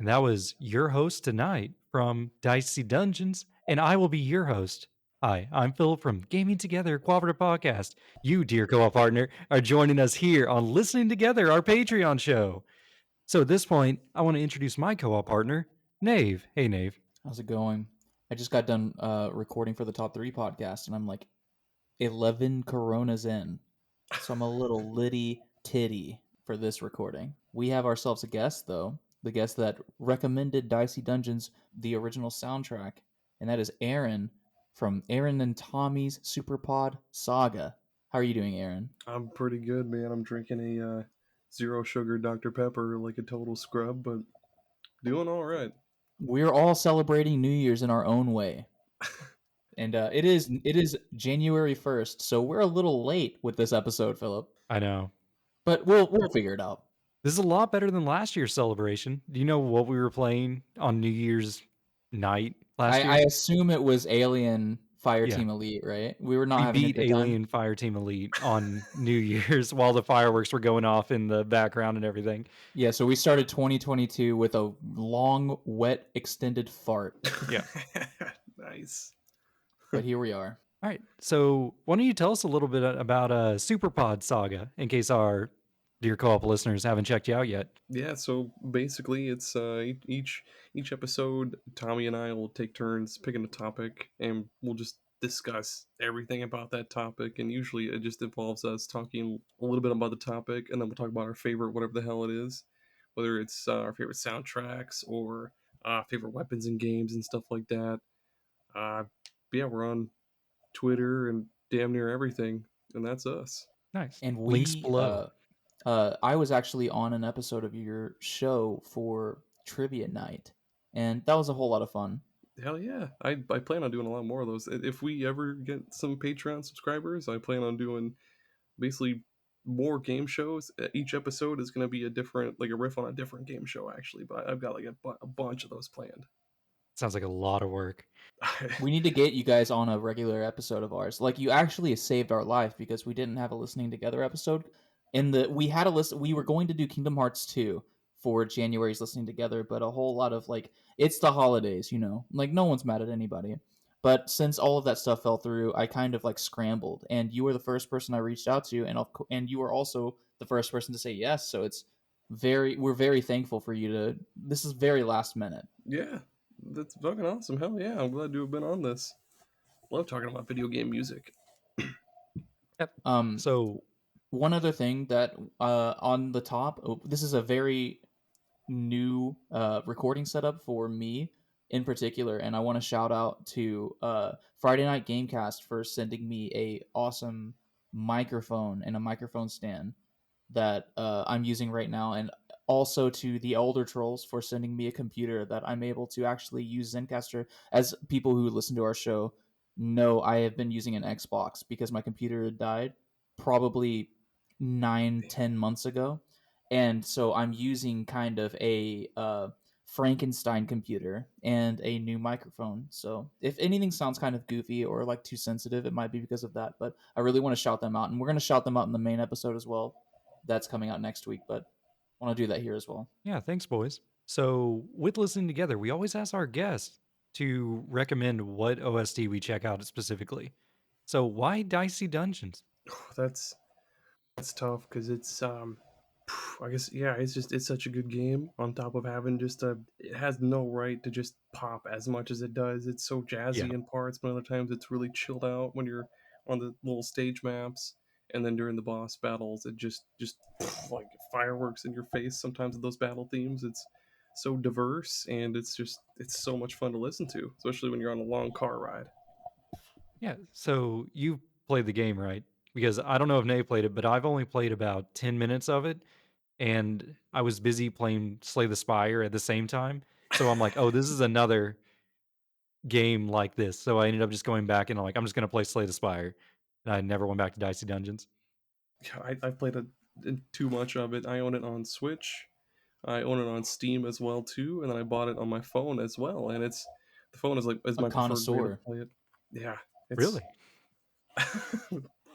And that was your host tonight from Dicey Dungeons, and I will be your host. Hi, I'm Phillip from Gaming Together Cooperative Podcast. You, dear co-op partner, are joining us here on Listening Together, our Patreon show. So at this point, I want to introduce my co-op partner, Nave. Hey, Nave. How's it going? I just got done recording for the Top 3 podcast, and I'm like 11 Coronas in. So I'm a little litty titty for this recording. We have ourselves a guest, though. The guest that recommended Dicey Dungeons, the original soundtrack. And that is Aaron from Aaron and Tommy's Superpod Saga. How are you doing, Aaron? I'm pretty good, man. I'm drinking a zero sugar Dr. Pepper like a total scrub, but doing all right. We're all celebrating New Year's in our own way. And it is January 1st, so we're a little late with this episode, Phillip. I know. But we'll figure it out. This is a lot better than last year's celebration. Do you know what we were playing on New Year's night last year? I assume it was Alien Fireteam Elite, right? We were not having beat a good Alien Fireteam Elite on New Year's while the fireworks were going off in the background and everything. Yeah, so we started 2022 with a long, wet, extended fart. Yeah. Nice. But here we are. All right. So why don't you tell us a little bit about Superpod Saga in case our dear co-op listeners haven't checked you out yet? Yeah, so basically it's each episode, Tommy and I will take turns picking a topic, and we'll just discuss everything about that topic, and usually it just involves us talking a little bit about the topic, and then we'll talk about our favorite, whatever the hell it is, whether it's our favorite soundtracks or favorite weapons in games and stuff like that. Yeah, we're on Twitter and damn near everything, and that's us. Nice. And links below. I was actually on an episode of your show for Trivia Night, and that was a whole lot of fun. Hell yeah. I plan on doing a lot more of those. If we ever get some Patreon subscribers, I plan on doing basically more game shows. Each episode is going to be a different, like a riff on a different game show, actually, but I've got like a bunch of those planned. Sounds like a lot of work. We need to get you guys on a regular episode of ours. Like, you actually saved our life because we didn't have a Listening Together episode. We had a list. We were going to do Kingdom Hearts 2 for January's Listening Together, but a whole lot of it's the holidays, like no one's mad at anybody. But since all of that stuff fell through, I kind of scrambled, and you were the first person I reached out to, and you were also the first person to say yes. So we're very thankful for you to. This is very last minute. Yeah. That's fucking awesome. Hell yeah, I'm glad to have been on this. Love talking about video game music. Yep. So one other thing that on the top, this is a very new recording setup for me in particular, and I want to shout out to Friday Night Gamecast for sending me a awesome microphone and a microphone stand that I'm using right now, and also to the Elder Trolls for sending me a computer that I'm able to actually use Zencastr. As people who listen to our show know, I have been using an Xbox because my computer had died probably 9-10 months ago, and so I'm using kind of a Frankenstein computer and a new microphone. So if anything sounds kind of goofy or too sensitive, it might be because of that, but I really want to shout them out, and we're going to shout them out in the main episode as well. That's coming out next week, but I want to do that here as well. Yeah, thanks, boys. So with Listening Together, we always ask our guests to recommend what OST we check out specifically. So why Dicey Dungeons? That's tough because it's I guess it's such a good game on top of having it has no right to just pop as much as it does. It's so jazzy in parts, but other times it's really chilled out when you're on the little stage maps. And then during the boss battles, it just like fireworks in your face. Sometimes with those battle themes, it's so diverse, and it's so much fun to listen to, especially when you're on a long car ride. Yeah, so you played the game, right? Because I don't know if Nate played it, but I've only played about 10 minutes of it, and I was busy playing Slay the Spire at the same time. So I'm like, oh, this is another game like this. So I ended up just going back and I'm just going to play Slay the Spire. And I never went back to Dicey Dungeons. Yeah, I've played too much of it. I own it on Switch. I own it on Steam as well too, and then I bought it on my phone as well. And the phone is my connoisseur. preferred way to play it. Yeah, Really?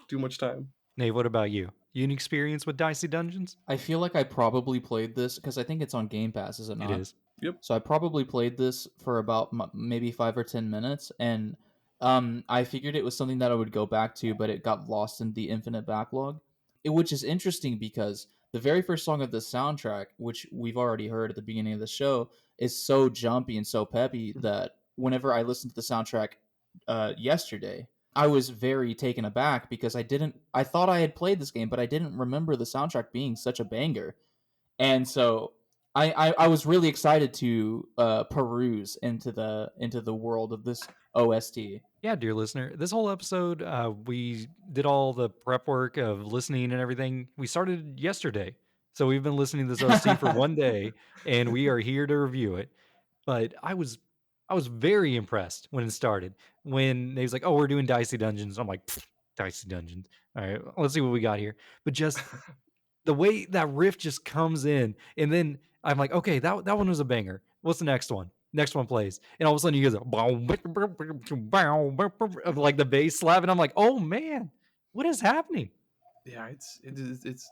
Too much time. Nate, what about you? You an experience with Dicey Dungeons? I feel like I probably played this because I think it's on Game Pass, is it not? It is. Yep. So I probably played this for about maybe 5 or 10 minutes, and I figured it was something that I would go back to, but it got lost in the infinite backlog. Which is interesting because the very first song of the soundtrack, which we've already heard at the beginning of the show, is so jumpy and so peppy that whenever I listened to the soundtrack yesterday, I was very taken aback because I thought I had played this game, but I didn't remember the soundtrack being such a banger. And so I was really excited to peruse into the world of this OST. Yeah, dear listener, this whole episode, we did all the prep work of listening and everything. We started yesterday. So we've been listening to this OST for one day, and we are here to review it. But I was very impressed when it started. When they was like, "Oh, we're doing Dicey Dungeons." I'm like, "Pfft, Dicey Dungeons. All right, let's see what we got here." But just the way that riff just comes in, and then I'm like, okay, that one was a banger. What's the next one? Next one plays, and all of a sudden you hear of like the bass slap, and I'm like, oh man, what is happening? Yeah, it's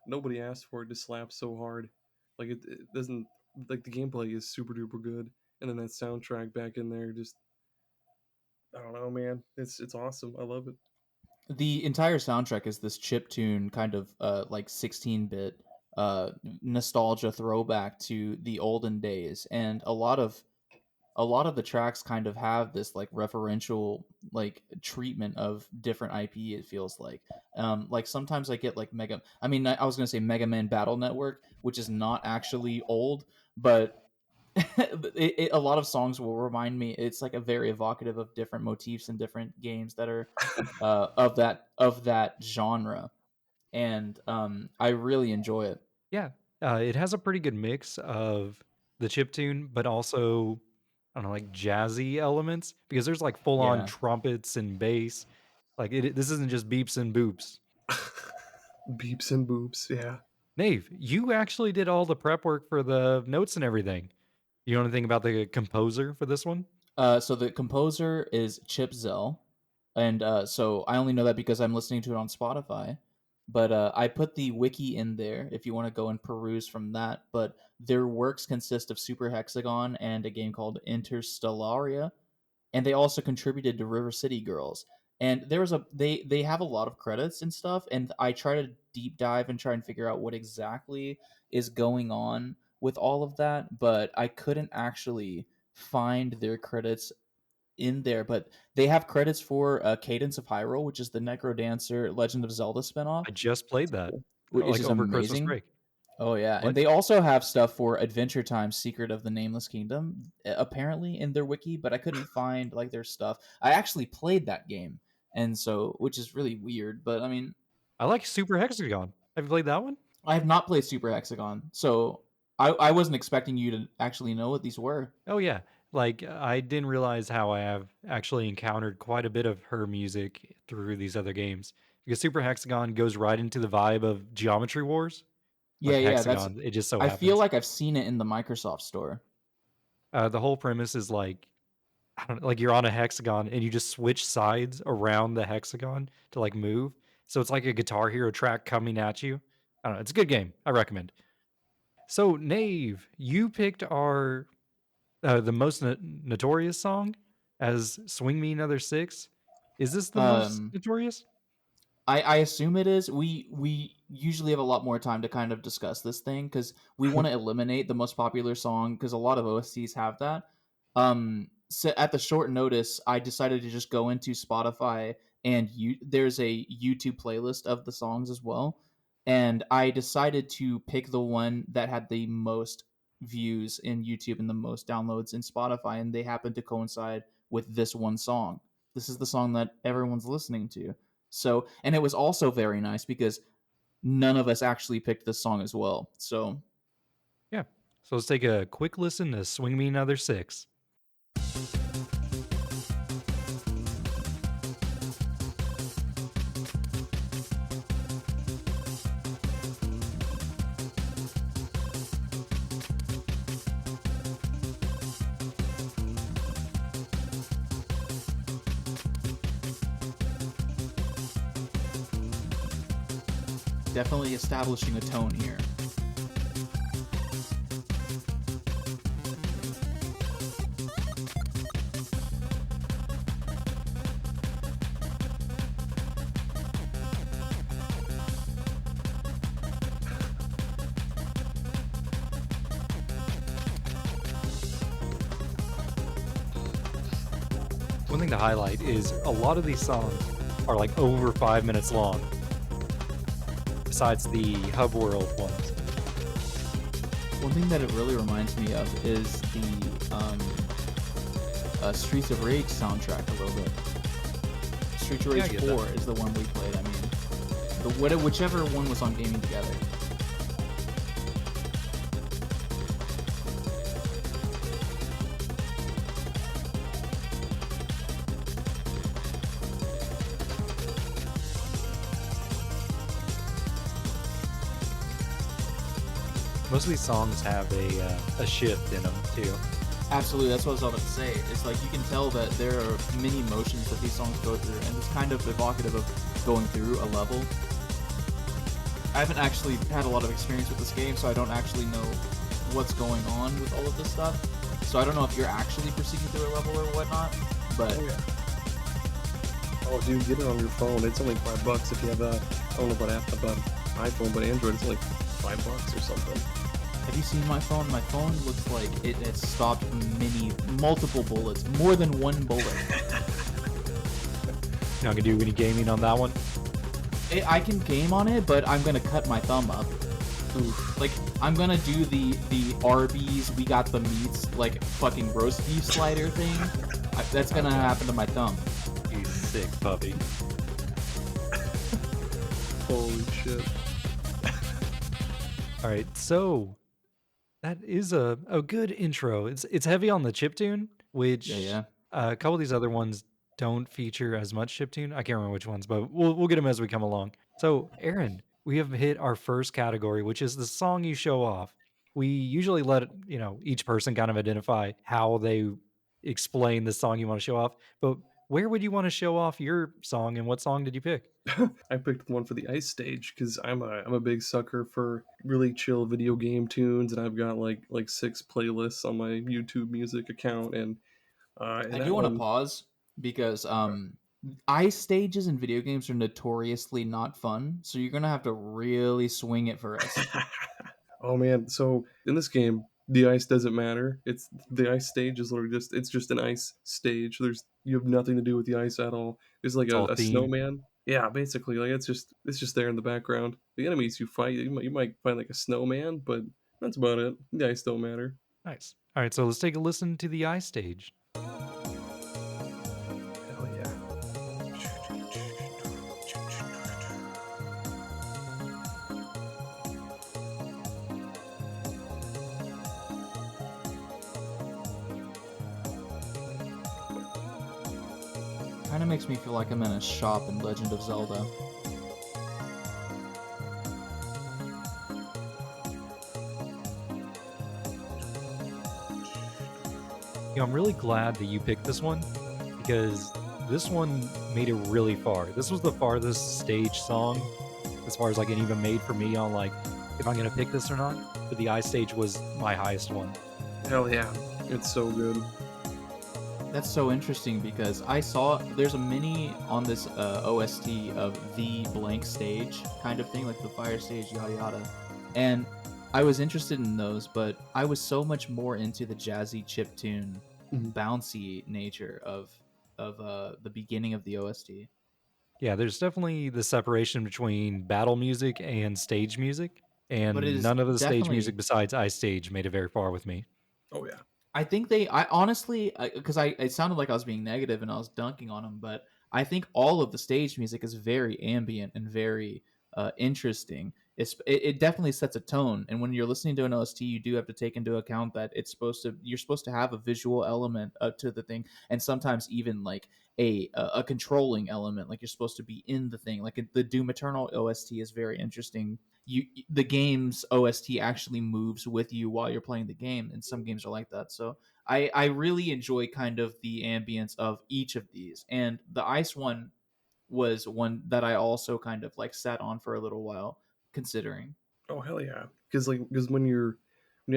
nobody asked for it to slap so hard. Like it doesn't, like the gameplay is super duper good, and then that soundtrack back in there, just I don't know, man. It's awesome. I love it. The entire soundtrack is this chip tune kind of like 16-bit nostalgia throwback to the olden days, and a lot of the tracks kind of have this like referential like treatment of different IP. It feels like sometimes I get like I was gonna say Mega Man Battle Network, which is not actually old, but a lot of songs will remind me. It's like a very evocative of different motifs in different games that are of that genre, and I really enjoy it. Yeah, it has a pretty good mix of the chip tune, but also I don't know, like jazzy elements because there's like full on Yeah. trumpets and bass. Like this isn't just beeps and boops. Beeps and boops. Yeah. Nave, you actually did all the prep work for the notes and everything. You know anything about the composer for this one? So the composer is Chip Zell, and so I only know that because I'm listening to it on Spotify. But I put the wiki in there if you want to go and peruse from that. But their works consist of Super Hexagon and a game called Interstellaria, and they also contributed to River City Girls. And they have a lot of credits and stuff, and I try to deep dive and try and figure out what exactly is going on with all of that, but I couldn't actually find their credits in there. But they have credits for Cadence of Hyrule, which is the Necro Dancer Legend of Zelda spinoff, I just played that which like is over Christmas amazing. break. Oh yeah, and What? they also have stuff for Adventure Time: Secret of the Nameless Kingdom, apparently in their wiki, but I couldn't find like their stuff. I actually played that game, and so which is really weird. But I mean, I like Super Hexagon. Have you played that one? I have not played Super Hexagon, so I wasn't expecting you to actually know what these were. Oh yeah. Like I didn't realize how I have actually encountered quite a bit of her music through these other games because Super Hexagon goes right into the vibe of Geometry Wars, Yeah, like yeah, that's. Hexagon. It just so I feel happens. like I've seen it in the Microsoft Store. The whole premise is like I don't know, like you're on a hexagon and you just switch sides around the hexagon to like move. So it's like a Guitar Hero track coming at you. I don't know. It's a good game. I recommend. So Nave, you picked our the most notorious song as "Swing Me Another Six." Is this the most Um, notorious? I assume it is. We usually have a lot more time to kind of discuss this thing because we want to eliminate the most popular song because a lot of OSTs have that. So at the short notice, I decided to just go into Spotify and there's a YouTube playlist of the songs as well, and I decided to pick the one that had the most views in YouTube and the most downloads in Spotify, and they happen to coincide with this one song. This is the song that everyone's listening to. So, and it was also very nice because none of us actually picked this song as well. So, Yeah. So let's take a quick listen to "Swing Me Another Six." definitely establishing a tone here. One thing to highlight is a lot of these songs are like over 5 minutes long, besides the hub world ones. One thing that it really reminds me of is the Streets of Rage soundtrack a little bit. Streets of Yeah, I Rage get 4 that. is the one we played. I mean, whichever one was on Gaming Together. Most of these songs have a shift in them too. Absolutely, that's what I was about to say. It's like you can tell that there are many emotions that these songs go through, and it's kind of evocative of going through a level. I haven't actually had a lot of experience with this game, so I don't actually know what's going on with all of this stuff. So I don't know if you're actually proceeding through a level or whatnot, but Oh yeah. Oh dude, get it on your phone. It's only $5 if you have I don't know about iPhone, but Android it's only $5 or something. have you seen my phone? My phone looks like it has stopped multiple bullets, more than one bullet. You're not gonna do any gaming on that one. I can game on it, but I'm gonna cut my thumb up. Oof. Like, I'm gonna do the Arby's, we got the meats, like, fucking roast beef slider thing. That's gonna happen to my thumb. You sick puppy. Holy shit. All right, so that is a good intro. It's heavy on the chiptune, which Yeah. a couple of these other ones don't feature as much chiptune. I can't remember which ones, but we'll get them as we come along. So, Aaron, we have hit our first category, which is the song you show off. We usually let each person kind of identify how they explain the song you want to show off. But where would you want to show off your song, and what song did you pick? I picked one for the ice stage because I'm a big sucker for really chill video game tunes, and I've got like 6 playlists on my YouTube Music account, I that do want to one. pause because ice stages in video games are notoriously not fun, so you're gonna have to really swing it for us. Oh man, so in this game, the ice doesn't matter. It's the ice stage is literally it's just an ice stage. You have nothing to do with the ice at all. There's like It's all a theme. snowman. Yeah, basically, like it's just there in the background. The enemies you fight, you might find like a snowman, but that's about it. The ice don't matter. Nice. All right, so let's take a listen to the I stage. Hell yeah. Kind of makes me feel like I'm in a shop in Legend of Zelda. I'm really glad that you picked this one because this one made it really far. This was the farthest stage song as far as like it even made for me on like if I'm gonna pick this or not. But the I stage was my highest one. Hell yeah. It's so good. That's so interesting because I saw there's a mini on this OST of the blank stage kind of thing, like the fire stage, yada yada. And I was interested in those, but I was so much more into the jazzy chiptune, Mhm. bouncy nature of the beginning of the OST. Yeah, there's definitely the separation between battle music and stage music, But it and is none of the stage music definitely besides I stage made it very far with me. Oh yeah. I think I honestly, because it sounded like I was being negative and I was dunking on them, but I think all of the stage music is very ambient and very interesting. It definitely sets a tone, and when you're listening to an OST, you do have to take into account that you're supposed to have a visual element to the thing, and sometimes even like a controlling element, like you're supposed to be in the thing. Like the Doom Eternal OST is very interesting. The game's OST actually moves with you while you're playing the game, and some games are like that. So I really enjoy kind of the ambience of each of these, and the ice one was one that I also kind of like sat on for a little while considering. Oh hell yeah! Because when you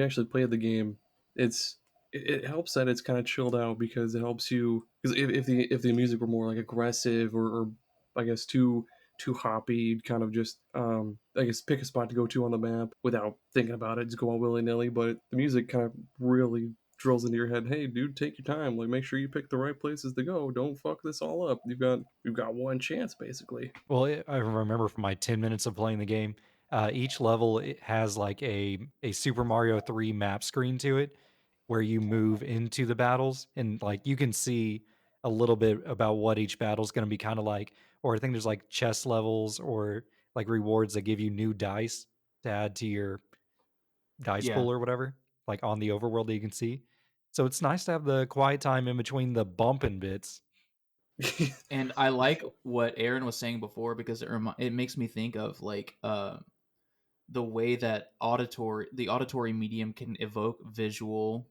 actually play the game, it helps that it's kind of chilled out because it helps you because if the music were more like aggressive or I guess too hoppy, you'd kind of just I guess pick a spot to go to on the map without thinking about it, just go all willy nilly. But the music kind of really drills into your head, hey dude, take your time, like make sure you pick the right places to go, don't fuck this all up, you've got one chance basically. Well, I remember from my 10 minutes of playing the game, each level it has like a Super Mario 3 map screen to it where you move into the battles and like you can see a little bit about what each battle is going to be kind of like. Or I think there's like chess levels or like rewards that give you new dice to add to your dice Yeah. pool or whatever, like on the overworld that you can see. So it's nice to have the quiet time in between the bumping bits. And I like what Aaron was saying before because it makes me think of like the way that the auditory medium can evoke visual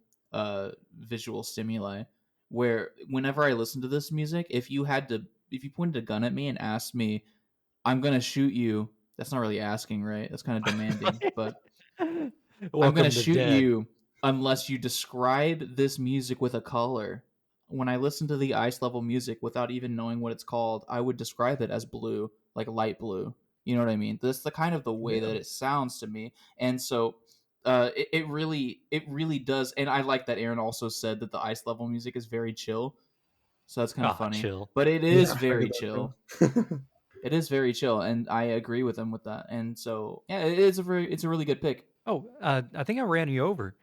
stimuli. Where whenever I listen to this music, if you pointed a gun at me and asked me, "I'm gonna shoot you," that's not really asking, right? That's kind of demanding, but I'm gonna Welcome to shoot dead. you unless you describe this music with a color. When I listen to the ice level music without even knowing what it's called, I would describe it as blue, like light blue. You know what I mean? That's the kind of the way Yeah. that it sounds to me. And so it really does. And I like that Aaron also said that the ice level music is very chill. So that's kind of Ah, funny. chill. But it Yeah, is I very get that chill. too. It is very chill, and I agree with him with that. And so yeah, it's a really good pick. Oh, I think I ran you over.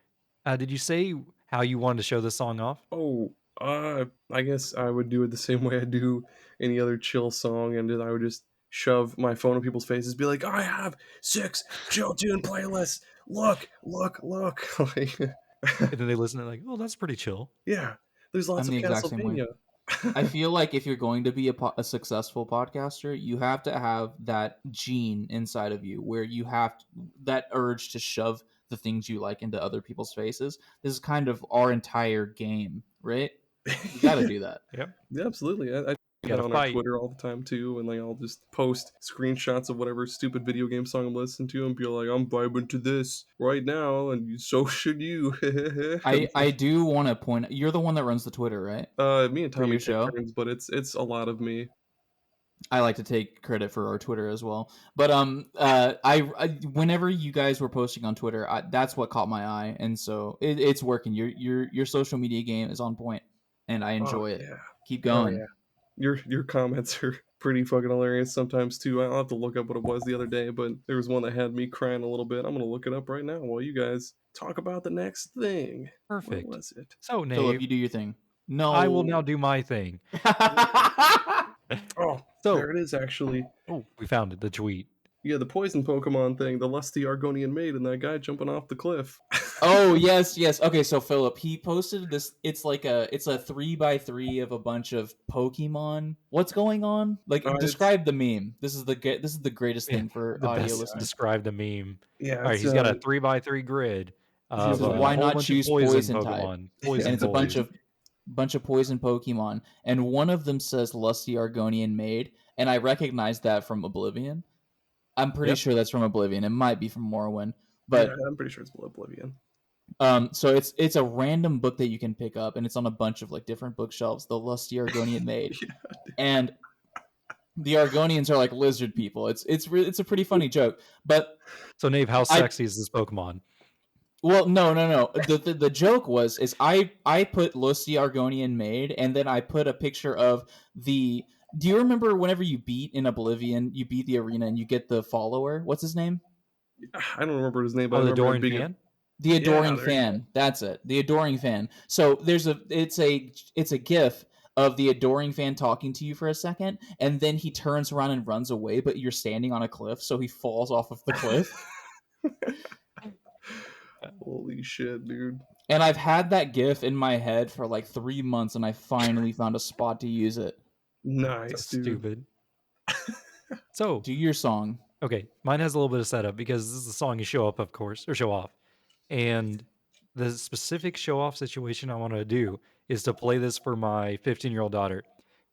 Did you say how you wanted to show this song off? Oh, I guess I would do it the same way I do any other chill song, and then I would just shove my phone in people's faces, be like, "I have 6 chill tune playlists. Look, look, look!" Like, And then they listen and like, oh, that's pretty chill. yeah, there's lots I'm of the exact same way. Castlevania. I feel like if you're going to be a successful podcaster, you have to have that gene inside of you where you have that urge to shove the things you like into other people's faces. This is kind of our entire game, right? We got to do that. Yep. Yeah, absolutely. I You do got that to on our fight. Twitter all the time too, and like I'll just post screenshots of whatever stupid video game song I'm listening to, and be like, "I'm vibing to this right now," and so should you. I do want to point. You're the one that runs the Twitter, right, Me and for Tommy your take show? turns, but it's a lot of me. I like to take credit for our Twitter as well. But I whenever you guys were posting on Twitter, that's what caught my eye, and so it's working. Your social media game is on point, and I Oh enjoy it. yeah, Keep oh going. yeah. Your comments are pretty fucking hilarious sometimes too. I'll have to look up what it was the other day, but there was one that had me crying a little bit. I'm gonna look it up right now while you guys talk about the next thing. What Perfect. was it? So, Philip, Nave, you do your thing. I will now No. do my thing. Oh, there So, it is actually. oh, we found it, the tweet. Yeah, the poison Pokemon thing, the lusty Argonian maid, and that guy jumping off the cliff. Oh yes, yes. Okay, so Philip, he posted this. It's a 3x3 of a bunch of Pokemon. What's going on? Like, It's describe the meme. This is the greatest thing for The audio best to listeners. describe the meme. yeah, All right, it's he's got a 3x3 grid It of says, yeah, "Why a whole not bunch of choose poison poison type?" Pokemon, yeah, And poison it's a bunch boys. of poison Pokemon, and one of them says "Lusty Argonian Maid," and I recognize that from Oblivion. I'm pretty Yep. sure that's from Oblivion. It might be from Morrowind, yeah. but I'm pretty sure it's Oblivion. so it's a random book that you can pick up, and it's on a bunch of like different bookshelves. The Lusty Argonian Maid, Yeah, and the Argonians are like lizard people. It's a pretty funny joke, but So, Nave, how I sexy is this Pokemon? well no. The joke is I put Lusty Argonian Maid, and then I put a picture of the. Do you remember whenever you beat in Oblivion, you beat the arena and you get the follower? What's his name? I don't remember his name, but I Oh, the remember him Dorian being. fan? The Yeah, adoring there you go. fan. That's it. The adoring fan. So it's a gif of the adoring fan talking to you for a second, and then he turns around and runs away, but you're standing on a cliff, so he falls off of the cliff. Holy shit, dude! And I've had that gif in my head for like 3 months, and I finally found a spot to use it. So Nice, dude. stupid. So, Do your song. okay, mine has a little bit of setup because this is the song you show up, of course, or show off. And the specific show off situation I want to do is to play this for my 15-year-old daughter.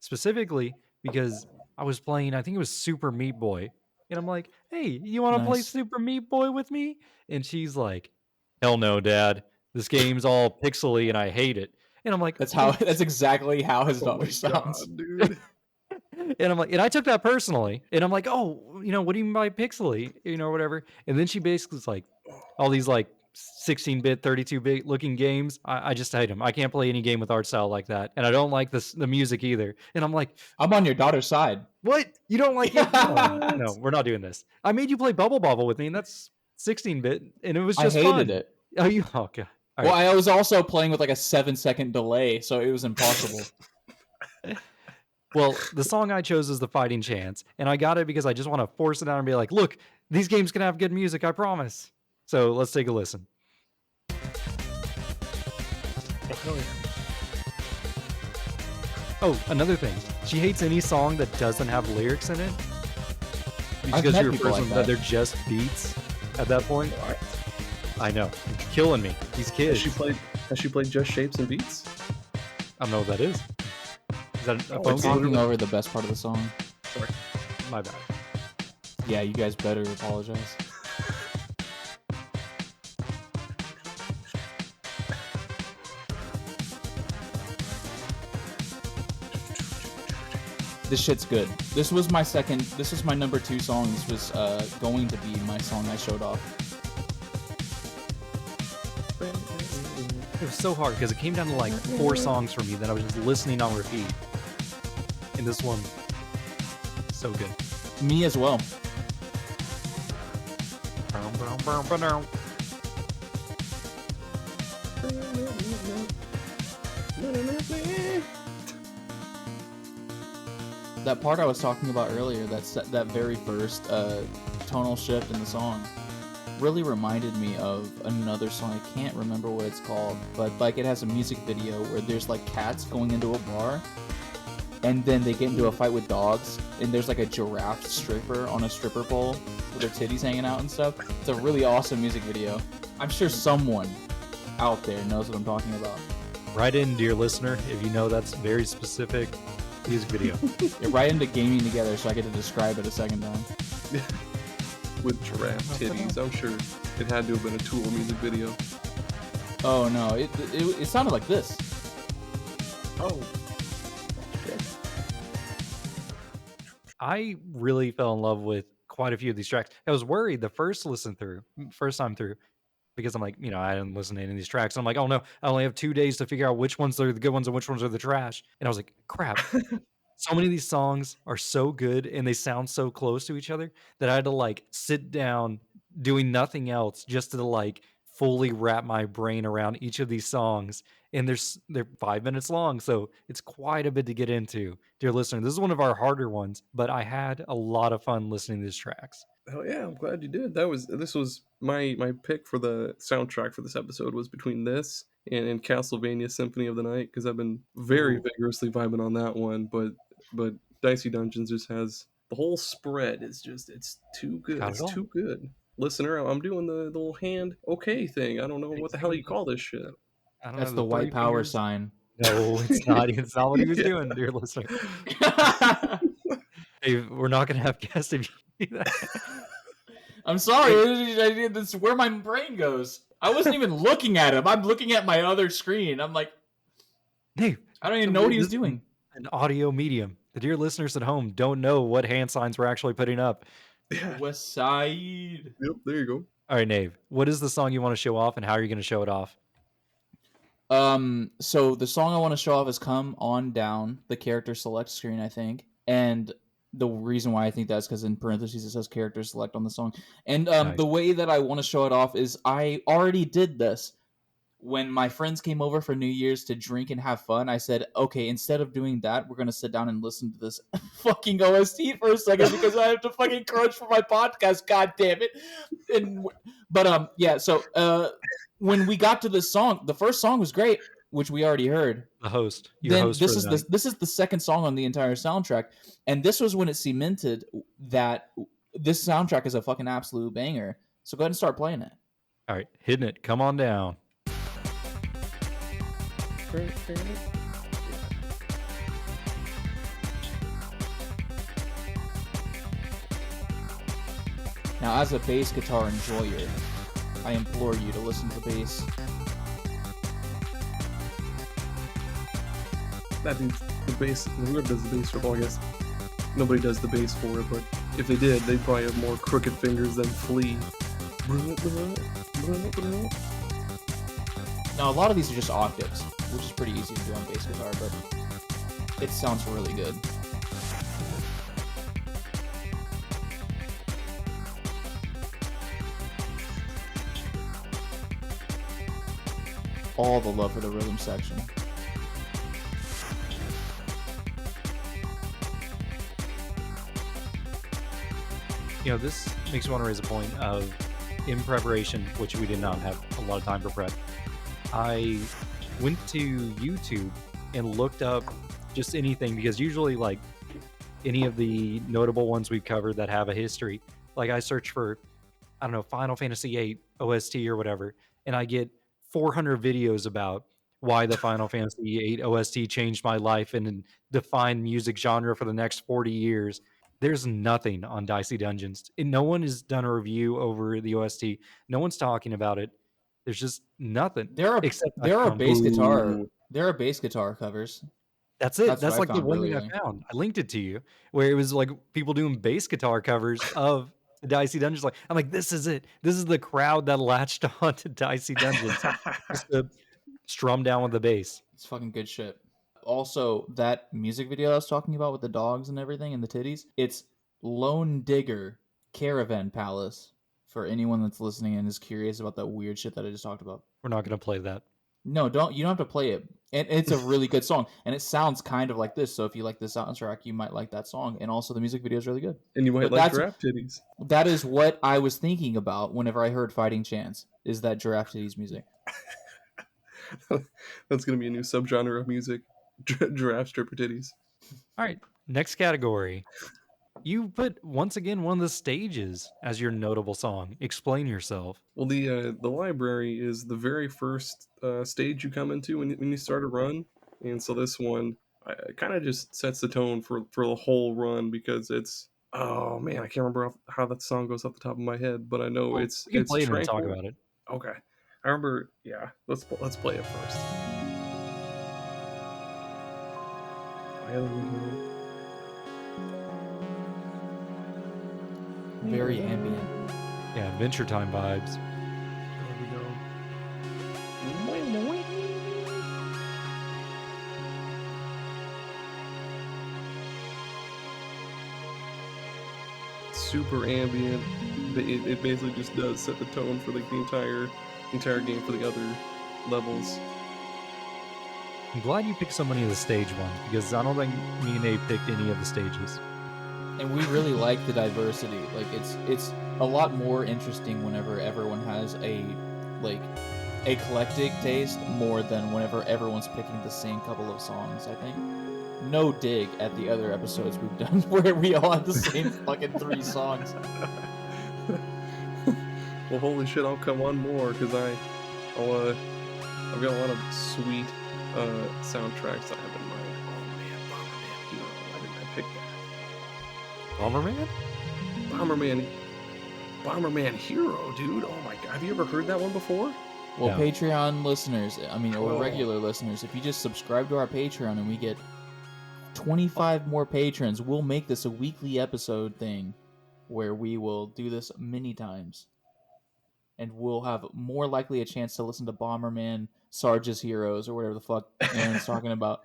Specifically because I was playing, I think it was Super Meat Boy. And I'm like, hey, you want to play Nice. Super Meat Boy with me? And she's like, hell no, dad. This game's all pixely and I hate it. And I'm like, That's how. well, That's exactly how his Oh daughter my sounds. god, dude! and I'm like, and I took that personally. And I'm like, oh, what do you mean by pixely? Whatever. And then she basically is like, all these like 16-bit, 32-bit looking games. I just hate them. I can't play any game with art style like that, and I don't like the music either. And I'm like, I'm on your daughter's side. what? You don't like it? No, no, What? we're not doing this. I made you play Bubble Bobble with me, and that's 16-bit, and it was I just hated fun. it. Oh, you? Oh, God. All Well, right. I was also playing with like a 7-second delay, so it was impossible. Well, the song I chose is The Fighting Chance, and I got it because I just want to force it down and be like, look, these games can have good music, I promise. So let's take a listen. Hell yeah. Oh, another thing. She hates any song that doesn't have lyrics in it. I've Because met she people refers like to them that. that they're just beats at that point. What? I know. You're killing me. These kids. Has she played Just Shapes and Beats? I don't know what that is. Is that a Oh, phone it's game? Talking over the best part of the song. Sorry. My bad. Yeah, you guys better apologize. This shit's good. This was my number 2 song. This was going to be my song I showed off. It was so hard because it came down to like 4 songs for me that I was just listening on repeat. And this one, so good. Me as well. That part I was talking about earlier, that very first tonal shift in the song, really reminded me of another song. I can't remember what it's called, but like it has a music video where there's like cats going into a bar, and then they get into a fight with dogs, and there's like a giraffe stripper on a stripper pole with their titties hanging out and stuff. It's a really awesome music video. I'm sure someone out there knows what I'm talking about. Write in, dear listener, if you know that's very specific music video. Get right into gaming together so I get to describe it a second time. With giraffe titties. I'm sure it had to have been a Tool music video. Oh no, it sounded like this. Oh. I really fell in love with quite a few of these tracks. I was worried the first time through, because I'm like, I didn't listen to any of these tracks. And I'm like, oh no, I only have 2 days to figure out which ones are the good ones and which ones are the trash. And I was like, crap. So many of these songs are so good and they sound so close to each other that I had to like sit down doing nothing else just to like fully wrap my brain around each of these songs. And they're 5 minutes long, so it's quite a bit to get into, dear listener. This is one of our harder ones, but I had a lot of fun listening to these tracks. Hell yeah, I'm glad you did. This was my pick for the soundtrack for this episode was between this and Castlevania Symphony of the Night, because I've been very vigorously vibing on that one, but Dicey Dungeons just has the whole spread is just it's too good. Got it It's all. too good. Listener, I'm doing the little hand okay thing. I don't know what the hell you call this shit. I don't That's know, the white 3 power fingers? sign. No, it's not. It's not what he was Yeah. doing, dear listener. Hey, we're not gonna have guests if you do that. I'm sorry, that's where my brain goes. I wasn't even looking at him. I'm looking at my other screen. I'm like, Hey, I don't even know what he was doing. an audio medium. The dear listeners at home don't know what hand signs we're actually putting up. Yeah. West Side. Yep, there you go. All right, Nave, what is the song you want to show off, and how are you going to show it off? So the song I want to show off is "Come On Down," the character select screen, I think. And the reason why I think that's because in parentheses it says character select on the song. And Nice. the way that I want to show it off is I already did this. When my friends came over for New Year's to drink and have fun, I said, okay, instead of doing that, we're going to sit down and listen to this fucking OST for a second because I have to fucking crunch for my podcast, god damn it. So when we got to this song, the first song was great, which we already heard. The host. Your Then host this for is the the night. this is the second song on the entire soundtrack, and this was when it cemented that this soundtrack is a fucking absolute banger. So go ahead and start playing it. All right, hitting it. Come on down. Now, as a bass guitar enjoyer, I implore you to listen to the bass. That dude, the bass. Whoever does the bass for, well, I guess nobody does the bass for it, but if they did, they'd probably have more crooked fingers than Flea. Now, a lot of these are just octaves, which is pretty easy to do on bass guitar, but it sounds really good. All the love for the rhythm section. You know, this makes me want to raise a point of, in preparation, which we did not have a lot of time for prep, I went to YouTube and looked up just anything, because usually, like, any of the notable ones we've covered that have a history, like, I search for, I don't know, Final Fantasy VIII OST or whatever, and I get 400 videos about why the Final Fantasy VIII OST changed my life and defined music genre for the next 40 years. There's nothing on Dicey Dungeons. And no one has done a review over the OST. No one's talking about it. There's just nothing. There are Except I there are found bass guitar Ooh. there are bass guitar covers. that's it. That's what That's I like the found one really thing early. I found. I linked it to you, where it was like people doing bass guitar covers of the Dicey Dungeons. Like, I'm like, this is it. This is the crowd that latched on to Dicey Dungeons just to strum down with the bass. It's fucking good shit. Also, that music video I was talking about with the dogs and everything and the titties, it's Lone Digger Caravan Palace, for anyone that's listening and is curious about that weird shit that I just talked about. We're not going to play that. No, you don't have to play it. And it's a really good song. And it sounds kind of like this. So if you like the soundtrack, you might like that song. And also the music video is really good. And you might But like giraffe titties. That is what I was thinking about whenever I heard Fighting Chance, is that giraffe titties music. That's going to be a new subgenre of music. Giraffe stripper titties. All right. Next category. You put, once again, one of the stages as your notable song. Explain yourself. Well, the library is the very first stage you come into when you start a run, and so this one kind of just sets the tone for the whole run, because it's, oh man, I can't remember how that song goes off the top of my head, but I know Well, it's we can play it and talk tranquil. about it. Okay, I remember. Yeah, let's play it first. There we go. Very ambient. Yeah, Adventure Time vibes. There we go. Super ambient. It basically just does set the tone for like the entire game for the other levels. I'm glad you picked so many of the stage ones, because I don't think me and Nate picked any of the stages. And we really like the diversity. Like it's a lot more interesting whenever everyone has a eclectic taste, more than whenever everyone's picking the same couple of songs, I think. No dig at the other episodes we've done where we all have the same fucking 3 songs. Well, holy shit, I'll come on more, because I've got a lot of sweet soundtracks I have in mind. Oh man, Bomberman Hero. Why didn't I pick that? Bomberman? Bomberman Hero, dude. Oh my god, have you ever heard that one before? Well, No. Patreon listeners, or Oh. regular listeners, if you just subscribe to our Patreon and we get 25 more patrons, we'll make this a weekly episode thing where we will do this many times. And we'll have more likely a chance to listen to Bomberman, Sarge's Heroes, or whatever the fuck Aaron's talking about.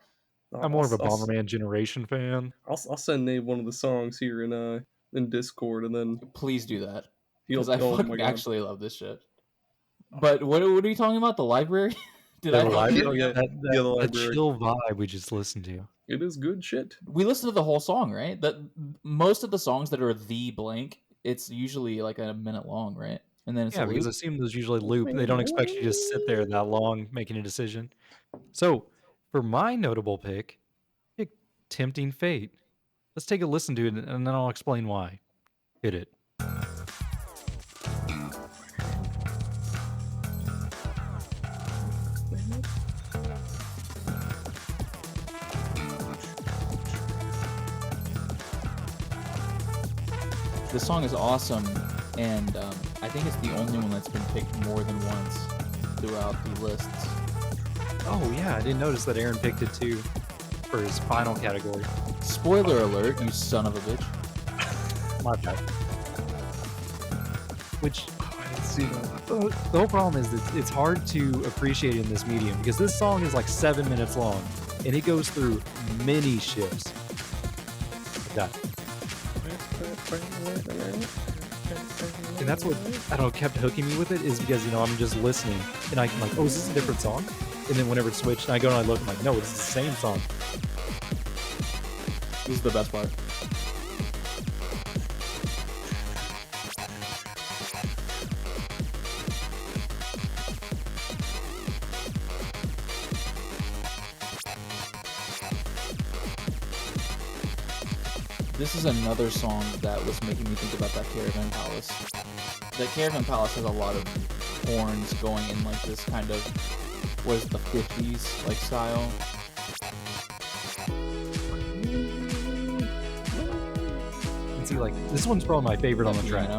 I'm more of a I'll- Bomberman Generation fan. I'll send Nate one of the songs here in Discord, and then Please do that. he'll. Because I Oh my fucking god. actually love this shit. But what are you talking about? The library? Did The I fuck library- you? Oh yeah, That yeah, the library. chill vibe we just listened to. It is good shit. We listened to the whole song, right? That most of the songs that are the blank, it's usually like a minute long, right? And then it's Yeah, a because I loop. assume those usually loop. They don't expect you to just sit there that long making a decision. So, for my notable pick Tempting Fate. Let's take a listen to it, and then I'll explain why. Hit it. This song is awesome, and I think it's the only one that's been picked more than once throughout the lists. Oh, yeah, I didn't notice that Aaron picked it too for his final category. Spoiler alert, you son of a bitch. My bad. Which, Oh, I didn't You know, The whole problem is that it's hard to appreciate in this medium because this song is like 7 minutes long and it goes through many shifts. Like that. And that's what, I don't know, kept hooking me with it is because, I'm just listening and I'm like, oh, is this a different song? And then whenever it switched, and I go and I look, I'm like, no, it's the same song. This is the best part. This is another song that was making me think about that Caravan Palace. The Caravan Palace has a lot of horns going in like this kind of, what is the 50s like style. And see, like, this one's probably my favorite on the track.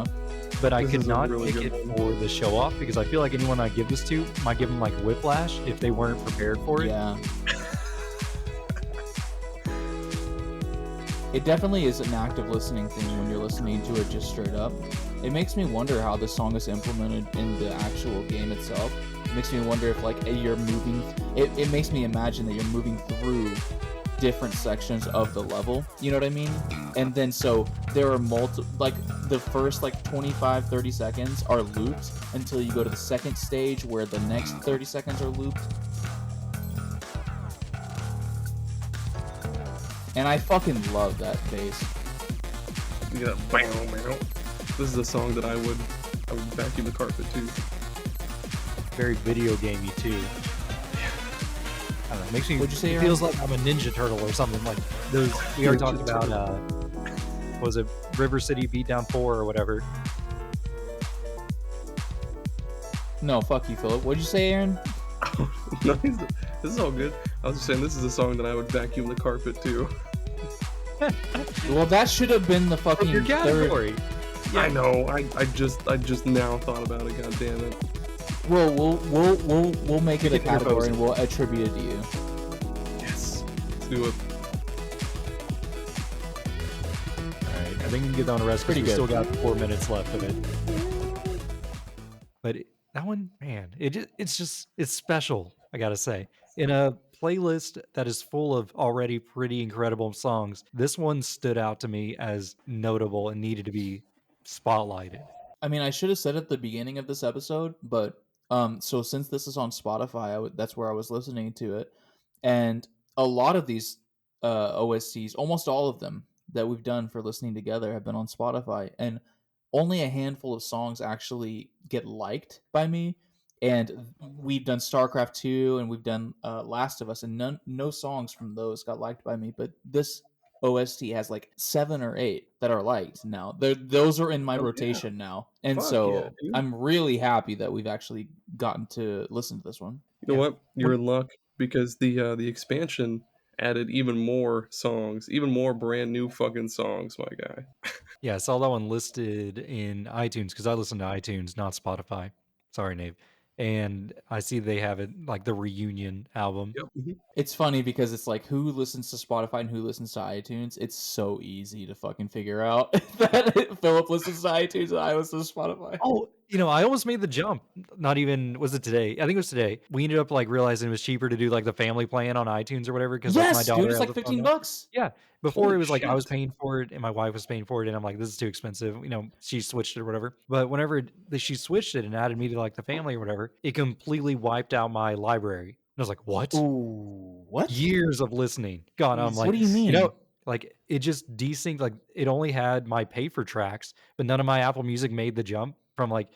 But I could not pick it for the show off because I feel like anyone I give this to might give them like whiplash if they weren't prepared for it. Yeah. It definitely is an active listening thing when you're listening to it just straight up. It makes me wonder how this song is implemented in the actual game itself. It makes me wonder if like you're moving, it makes me imagine that you're moving through different sections of the level, you know what I mean? And then so there are like the first like 25-30 seconds are looped until you go to the second stage where the next 30 seconds are looped. And I fucking love that bass. Yeah, bam, bam. This is a song that I would vacuum the carpet too. Very video gamey too. I don't know, makes me. What'd you say, it feels like I'm a Ninja Turtle or something. Like those we are talking about. What was it River City Beatdown 4 or whatever? No, fuck you, Philip. What'd you say, Aaron? No, this is all good. I was just saying this is a song that I would vacuum the carpet too. Well, that should have been the fucking Your category. Yeah. I know. I just now thought about it. God damn it. We'll make it a category and we'll attribute it to you. Yes. Let's do it. Alright, I think we can get down to rest because we still got 4 minutes left of it. But that one, man, it's special, I gotta say. In a playlist that is full of already pretty incredible songs, this one stood out to me as notable and needed to be spotlighted. I mean, I should have said at the beginning of this episode, but so since this is on Spotify, that's where I was listening to it, and a lot of these OSTs, almost all of them that we've done for listening together, have been on Spotify, and only a handful of songs actually get liked by me. And we've done StarCraft 2 and we've done Last of Us, and no songs from those got liked by me. But this OST has like 7 or 8 that are liked now. Those are in my rotation now. And I'm really happy that we've actually gotten to listen to this one. You know what? You're in luck because the expansion added even more songs, even more brand new fucking songs, my guy. Yeah, I saw that one listed in iTunes because I listen to iTunes, not Spotify. Sorry, Nave. And I see they have it like the reunion album. Yep. Mm-hmm. It's funny because it's like who listens to Spotify and who listens to iTunes. It's so easy to fucking figure out that Philip listens to iTunes and I listen to Spotify. Oh, I almost made the jump. Not even, was it today? I think it was today. We ended up like realizing it was cheaper to do like the family plan on iTunes or whatever. Because like, my daughter dude, it's like $15. Yeah. Before Holy it was like shit. I was paying for it and my wife was paying for it, and I'm like, this is too expensive. She switched it or whatever. But whenever she switched it and added me to like the family or whatever, it completely wiped out my library. And I was like, what? Ooh, what? Years of listening. God, I'm like, what do you mean? Like it just desynced. Like it only had my pay for tracks, but none of my Apple Music made the jump from like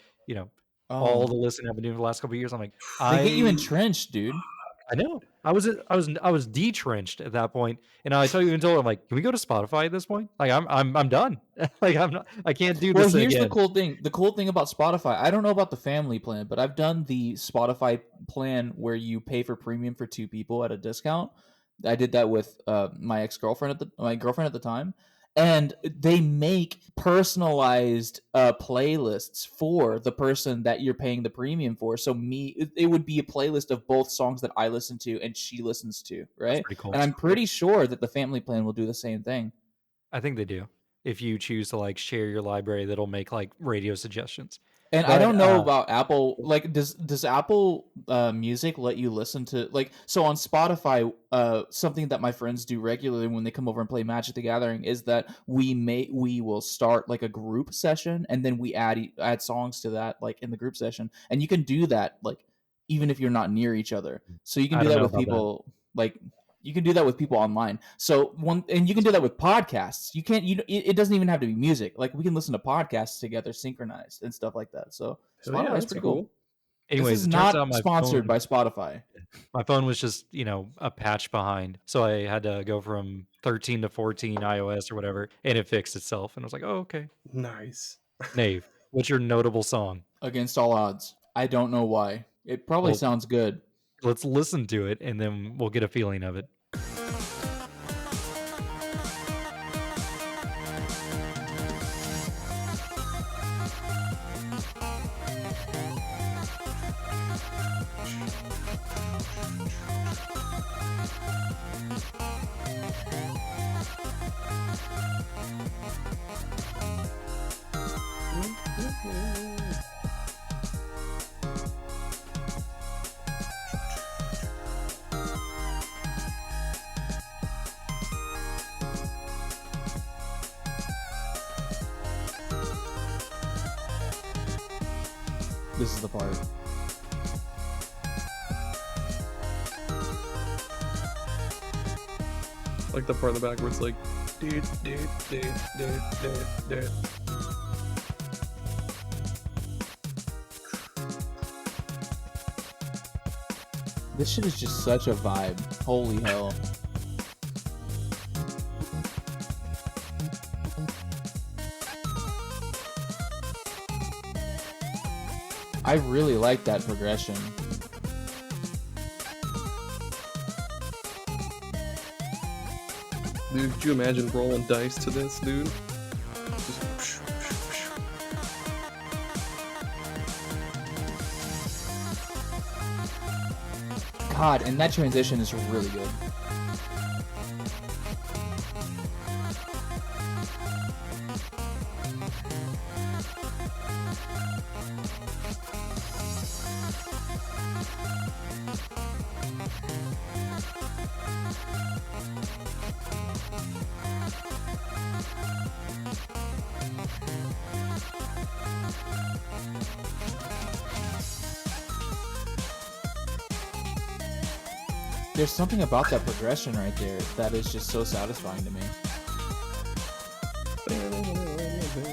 all the listening I've been doing for the last couple of years. I'm like, they get you entrenched, dude. I know. I was detrenched at that point, and I even told her, I'm like, can we go to Spotify at this point? Like, I'm done. Like, I can't do this again. Here's the cool thing. The cool thing about Spotify, I don't know about the family plan, but I've done the Spotify plan where you pay for premium for 2 people at a discount. I did that with my girlfriend at the time, and they make personalized playlists for the person that you're paying the premium for. So it would be a playlist of both songs that I listen to and she listens to, right? That's pretty cool. And I'm pretty sure that the family plan will do the same thing. I think they do. If you choose to like share your library, that'll make like radio suggestions. And I But don't know about Apple. Like, does Apple Music let you listen to, like, so on Spotify? Something that my friends do regularly when they come over and play Magic the Gathering is that we will start like a group session, and then we add songs to that, like in the group session, and you can do that like even if you're not near each other. So you can I do don't that know with about that. people like. You can do that with people online. So and you can do that with podcasts. You can't. It doesn't even have to be music. Like we can listen to podcasts together, synchronized and stuff like that. So Hell yeah, Spotify is that's pretty cool. cool. This Anyways, is it turns out not sponsored by Spotify. my phone was just, you know, a patch behind. So I had to go from 13 to 14 iOS or whatever, and it fixed itself. And I was like, oh, okay. Nice. Nave, what's your notable song? Against all odds. I don't know why. It probably Well, sounds good. let's listen to it and then we'll get a feeling of it. This is the part. Like the part in the back where it's like, dude, dude, dude, dude, dude, dude. This shit is just such a vibe. Holy hell. I really like that progression. Dude, could you imagine rolling dice to this, dude? Just God, and that transition is really good. There's something about that progression right there that is just so satisfying to me.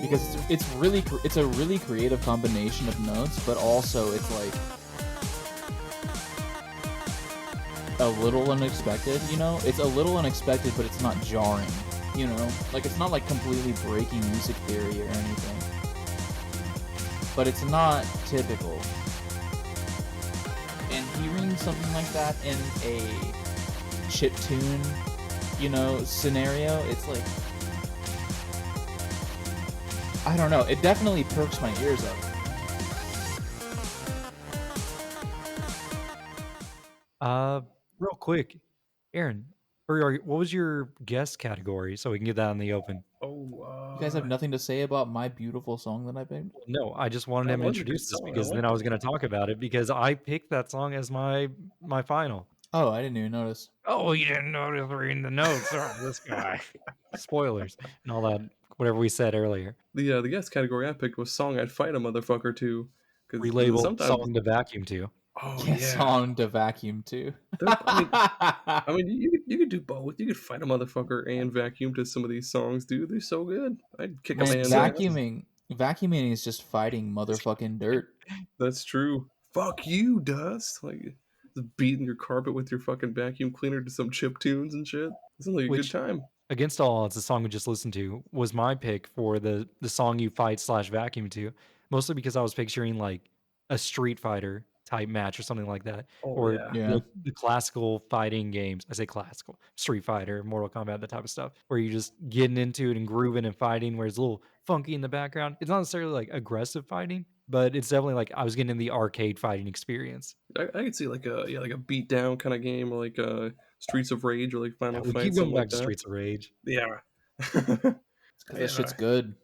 Because it's a really creative combination of notes, but also it's like a little unexpected, you know? It's a little unexpected, but it's not jarring, you know? Like it's not like completely breaking music theory or anything. But it's not typical. And hearing something like that in a chiptune, you know, scenario, it's like, I don't know, it definitely perks my ears up. Real quick, Aaron, what was your guest category so we can get that in the open? You guys have nothing to say about my beautiful song that I picked? No, I just wanted him that to was a good introduce this song. I because then liked I it. was going to talk about it because I picked that song as my final. Oh, I didn't even notice. Oh, you didn't notice reading the notes. Oh, this guy. Spoilers and all that, whatever we said earlier. The guest category I picked was song I'd fight a motherfucker to, because Relabeled sometimes, song to vacuum to. oh Yeah, yeah, song to vacuum too. I mean, you could do both. You could fight a motherfucker and vacuum to some of these songs, dude. They're so good. I'd kick a Man, man's ass. vacuuming is just fighting motherfucking dirt. That's true. Fuck you, Dust. Like just beating your carpet with your fucking vacuum cleaner to some chip tunes and shit. It sounds like a good Which, time. against all odds, the song we just listened to was my pick for the song you fight slash vacuum to, mostly because I was picturing like a Street Fighter type match or something like that, Oh or yeah. Yeah. the classical fighting games. I say classical, Street Fighter, Mortal Kombat, that type of stuff, where you're just getting into it and grooving and fighting, where it's a little funky in the background. It's not necessarily like aggressive fighting, but it's definitely like I was getting in the arcade fighting experience. I could see like a beat down kind of game, or like Streets of Rage, or like Yeah, Final we Fight, keep something going back like to that. Streets of Rage. Yeah. It's because that Yeah. shit's good.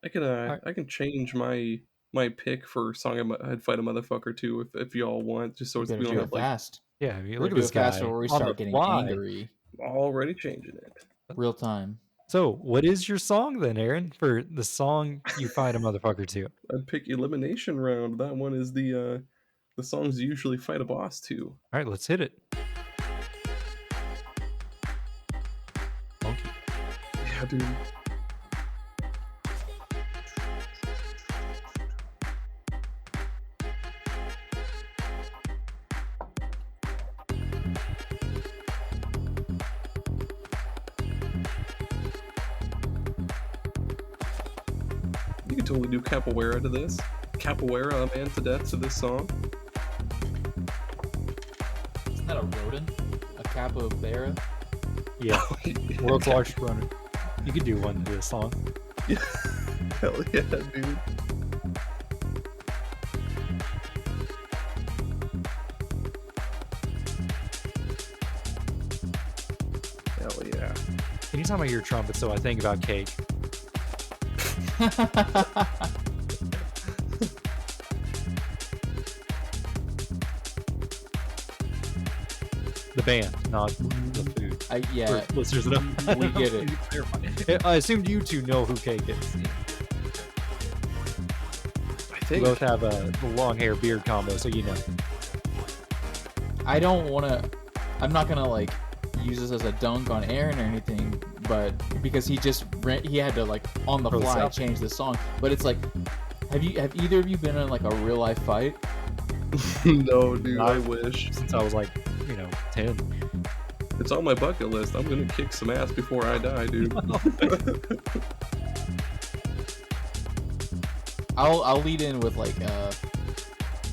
I can change my my pick for song I'd fight a motherfucker too if y'all want, just so You it's, better we don't do it have like fast. Yeah, I mean, Better look at do this it fast, or guy we on the start getting fly. angry. already changing it. Real time. So, what is your song then, Aaron? For the song you fight a motherfucker to? I'd pick Elimination Round. That one is the songs you usually fight a boss to. All right, let's hit it. Funky. Yeah, dude. You could totally do capoeira to this. Capoeira a man to death to this song. Isn't that a rodent? A capybara? Yeah, world's largest runner. You could do one to this song. Hell yeah, dude. Hell yeah. Anytime I hear trumpets, though, I think about cake. The band, not the food. Yeah, For listeners that we get it. I assumed you two know who cake is. I We think both have a long hair beard combo, so you know. I don't want to. I'm not gonna like use this as a dunk on Aaron or anything, but because he had to like on the For the fly South. change the song. But it's like, have either of you been in like a real life fight? no, dude, I I've- wish. Since I was like, 10. It's on my bucket list. I'm gonna kick some ass before I die, dude. I'll lead in with like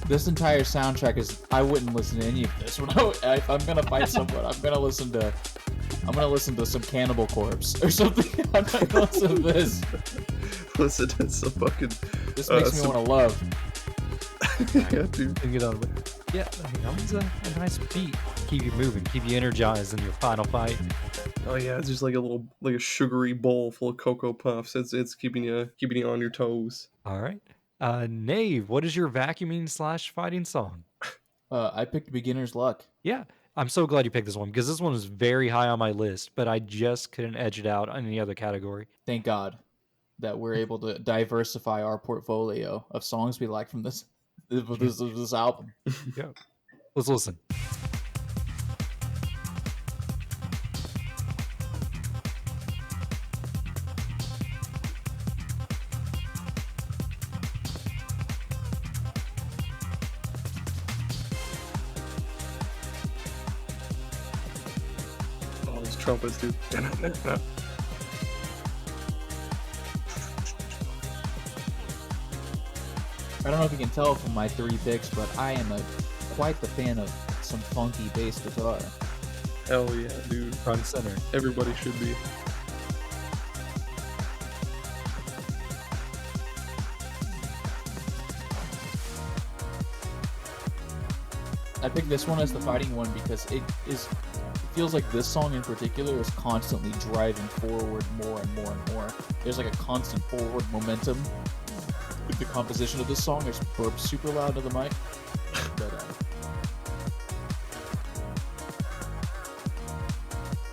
this entire soundtrack is I wouldn't listen to any of this when if I'm gonna fight someone. I'm gonna listen to some Cannibal Corpse or something. I'm not gonna listen to this. Listen to some fucking. This makes me some- want to love. yeah, dude. And get on with it. Yeah, I mean, that was a nice beat. Keep you moving, keep you energized in your final fight. Oh yeah, it's just like a sugary bowl full of Cocoa Puffs. It's keeping you on your toes. All right. Nave, what is your vacuuming / fighting song? I picked Beginner's Luck. Yeah, I'm so glad you picked this one because this one is very high on my list, but I just couldn't edge it out on any other category. Thank God that we're able to diversify our portfolio of songs we like from this album. Yeah. Let's listen. All these trumpets, dude. I don't know if you can tell from my 3 picks, but I am quite the fan of some funky bass guitar. Hell yeah, dude. Front center. Everybody should be. I picked this one as the fighting one because it feels like this song in particular is constantly driving forward more and more and more. There's like a constant forward momentum with the composition of this song. There's burps super loud to the mic. But,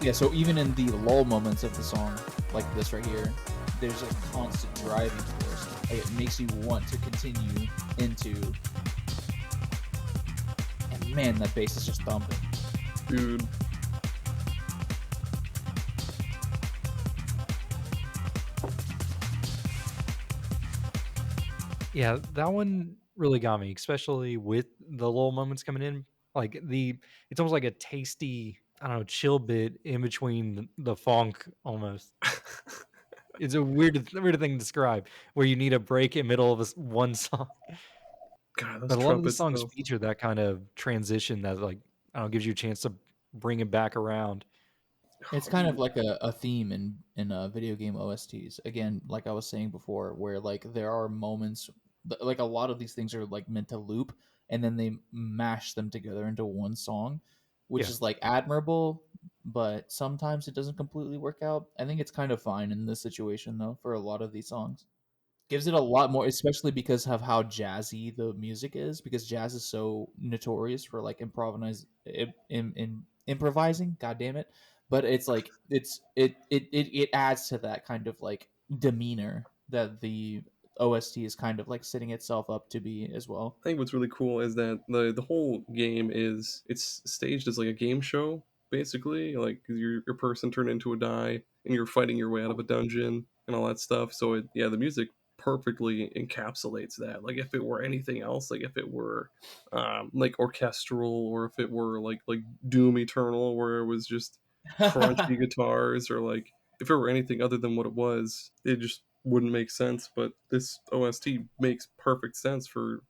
yeah, so even in the lull moments of the song, like this right here, there's a constant driving force. Like it makes you want to continue into. And man, that bass is just thumping. Dude. Yeah, that one really got me, especially with the little moments coming in. Like it's almost like a tasty, I don't know, chill bit in between the funk almost. It's a weird thing to describe where you need a break in middle of one song. God, those But a lot of the trumpets songs though. feature that kind of transition that like I don't know, gives you a chance to bring it back around. It's kind of like a theme in video game OSTs. Again, like I was saying before, where like there are moments, like a lot of these things are like meant to loop, and then they mash them together into one song, which Yeah. is like admirable, but sometimes it doesn't completely work out. I think it's kind of fine in this situation though for a lot of these songs. gives it a lot more, especially because of how jazzy the music is. Because jazz is so notorious for like improvising. God damn it! But it's like it adds to that kind of like demeanor that the OST is kind of like setting itself up to be as well. I think what's really cool is that the whole game is it's staged as like a game show basically, like your person turned into a die and you're fighting your way out of a dungeon and all that stuff. So yeah, the music perfectly encapsulates that. Like if it were anything else, like if it were like orchestral, or if it were like Doom Eternal where it was just crunchy guitars, or like if it were anything other than what it was, it just wouldn't make sense. But this OST makes perfect sense for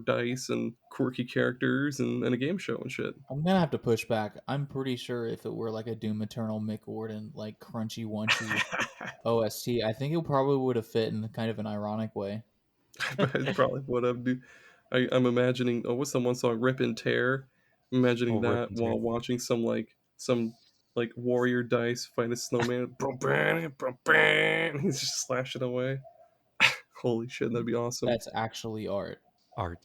dice and quirky characters and a game show and shit. I'm gonna have to push back. I'm pretty sure if it were like a Doom Eternal Mick Warden, like crunchy wunchy OST, I think it probably would have fit in kind of an ironic way. I probably would have. I'm imagining. Oh, what's the one song? Rip and Tear. I'm imagining Oh, rip that and tear. while watching some like warrior dice fight a snowman. He's just slashing away. Holy shit, that'd be awesome. That's actually art. Art.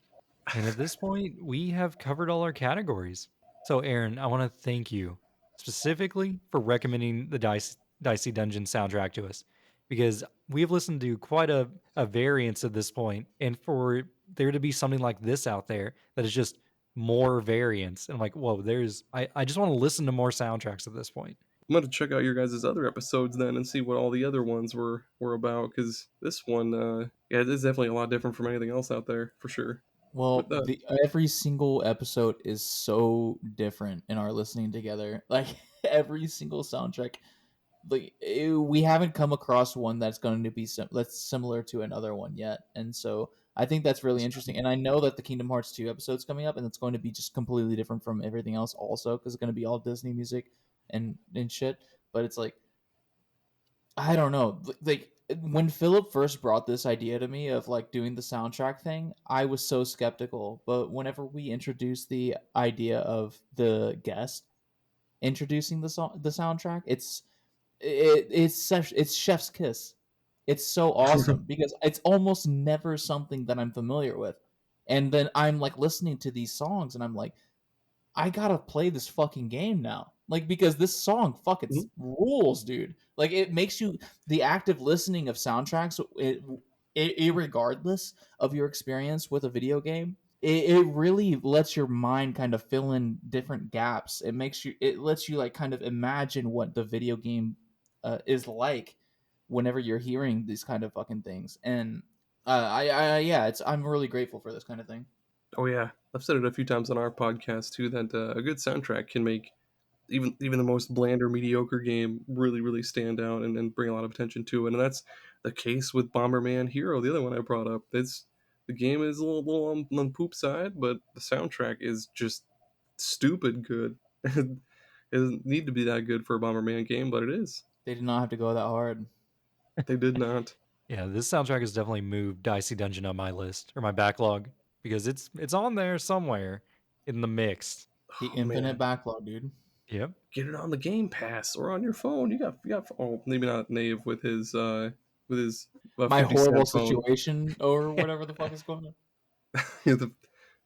And at this point, we have covered all our categories. So, Aaron, I want to thank you specifically for recommending the Dicey Dungeon soundtrack to us, because we have listened to quite a variance at this point, and for there to be something like this out there that is just more variance, and I'm like, whoa, I just want to listen to more soundtracks at this point. I'm gonna check out your guys' other episodes then and see what all the other ones were about, because this one, yeah, it is definitely a lot different from anything else out there for sure. Well, But every single episode is so different in our listening together. Like every single soundtrack, like we haven't come across one that's going to be that's similar to another one yet, and so I think that's really interesting. And I know that the Kingdom Hearts 2 episode's coming up, and it's going to be just completely different from everything else, also because it's going to be all Disney music and shit. But it's like I don't know. Like when Philip first brought this idea to me of like doing the soundtrack thing, I was so skeptical. But whenever we introduced the idea of the guest introducing the soundtrack, it's chef's kiss. It's so awesome because it's almost never something that I'm familiar with. And then I'm like listening to these songs and I'm like, I gotta play this fucking game now. Like because this song fucking Mhm. rules, dude. Like it makes you the active listening of soundtracks. Irregardless of your experience with a video game, it really lets your mind kind of fill in different gaps. It lets you like kind of imagine what the video game is like whenever you're hearing these kind of fucking things. And yeah, I'm really grateful for this kind of thing. Oh yeah, I've said it a few times on our podcast too that a good soundtrack can make even the most bland or mediocre game really stand out and bring a lot of attention to it. And that's the case with Bomberman Hero, the other one I brought up. It's the game is a little on the poop side, but the soundtrack is just stupid good. It doesn't need to be that good for a Bomberman game, but it is. They did not have to go that hard. They did not. Yeah, this soundtrack has definitely moved Dicey Dungeon on my list or my backlog because it's on there somewhere in the mix. The Oh infinite man, backlog, dude. Yep. get it on the Game Pass or on your phone. You got. Oh, maybe not Nave with his My 50 cent horrible phone. situation or whatever the fuck is going on. Yeah,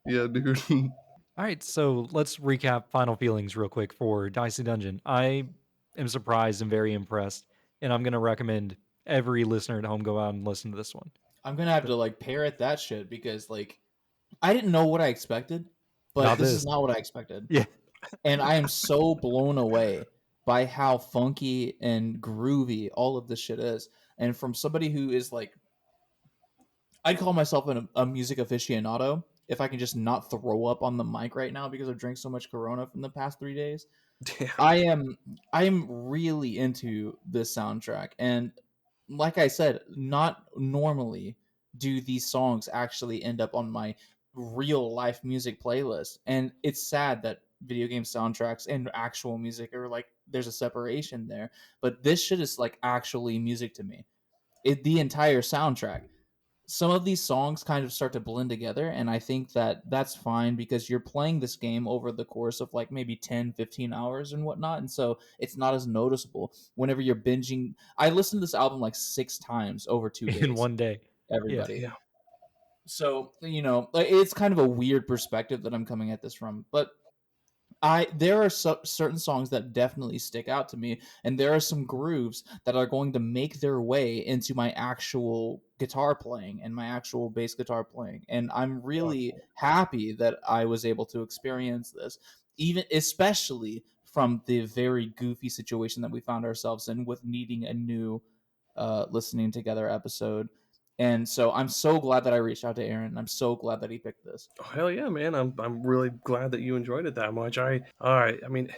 yeah, dude. All right, so let's recap final feelings real quick for Dicey Dungeon. I am surprised and very impressed, and I'm going to recommend every listener at home go out and listen to this one. I'm gonna have to like parrot that shit because like I didn't know what I expected, but Not this is this. not what I expected. Yeah. And I am so blown away by how funky and groovy all of this shit is. And from somebody who is like I'd call myself a music aficionado if I can just not throw up on the mic right now because I've drank so much Corona from the past 3 days. Damn. I am really into this soundtrack, and like I said, not normally do these songs actually end up on my real life music playlist. And it's sad that video game soundtracks and actual music are like there's a separation there, but this shit is like actually music to me. The entire soundtrack, some of these songs kind of start to blend together, and I think that that's fine because you're playing this game over the course of like maybe 10-15 hours and whatnot, and so it's not as noticeable whenever you're binging. I listened to this album like 6 times over 2 In days. one day. everybody. Yeah. So, it's kind of a weird perspective that I'm coming at this from, but there are certain songs that definitely stick out to me, and there are some grooves that are going to make their way into my actual guitar playing and my actual bass guitar playing. And I'm really happy that I was able to experience this, even especially from the very goofy situation that we found ourselves in with needing a new listening together episode. And so I'm so glad that I reached out to Aaron. I'm so glad that he picked this. Oh, hell yeah, man! I'm really glad that you enjoyed it that much. I mean,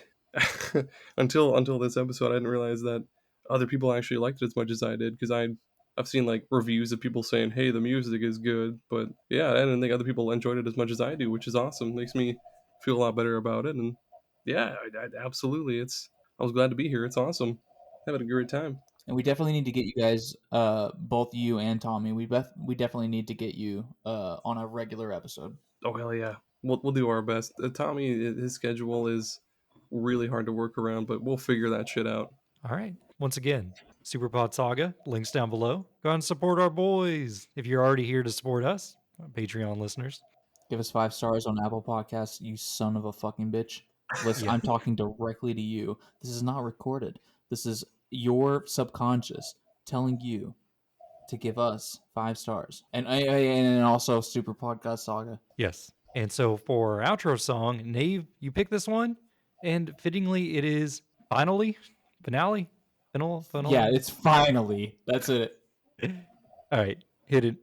until this episode, I didn't realize that other people actually liked it as much as I did, because I've seen like reviews of people saying, "Hey, the music is good," but yeah, I didn't think other people enjoyed it as much as I do, which is awesome. Makes me feel a lot better about it, and yeah, absolutely. I was glad to be here. It's awesome. Having a great time. And we definitely need to get you guys, both you and Tommy. We definitely need to get you on a regular episode. Oh hell yeah, we'll do our best. Tommy, his schedule is really hard to work around, but we'll figure that shit out. All right. Once again, Superpod Saga, links down below. Go and support our boys. If you're already here to support us, Patreon listeners. Give us 5 stars on Apple Podcasts, you son of a fucking bitch. Listen, Yeah. I'm talking directly to you. This is not recorded. This is your subconscious telling you to give us 5 stars, and also Super Podcast Saga. Yes. And so for our outro song, Nave, you picked this one, and fittingly, it is finally, finale, final. Yeah, it's finally. That's it. All right, hit it.